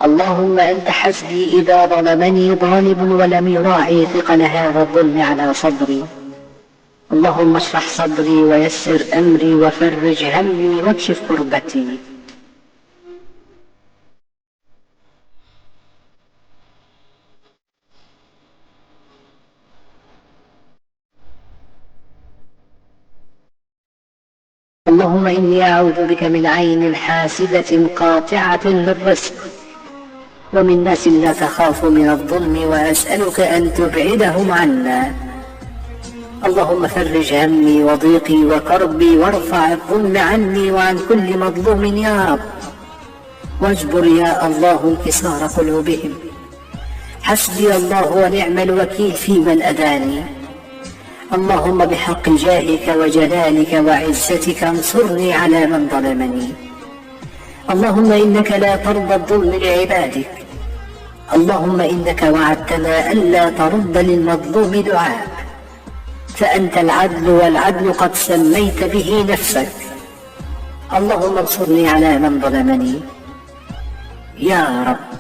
اللهم أنت حسبي إذا ظلمني ظالم ولم يراعي ثقل هذا الظلم على صدري. اللهم اشرح صدري ويسر أمري وفرج همي واكشف كربتي. اللهم إني أعوذ بك من عين حاسدة قاطعة للرزق ومن ناس لا تخاف من الظلم، وأسألك أن تبعدهم عنا. اللهم فرج همي وضيقي وكربي وارفع الظلم عني وعن كل مظلوم يا رب، واجبر يا الله انكسار قلوبهم. حسبي الله ونعم الوكيل في من أداني. اللهم بحق جاهك وجلالك وعزتك انصرني على من ظلمني. اللهم إنك لا ترضى الظلم لعبادك. اللهم إنك وعدتنا ألا ترد للمظلوم دعاء، فأنت العدل والعدل قد سميت به نفسك. اللهم انصرني على من ظلمني يا رب.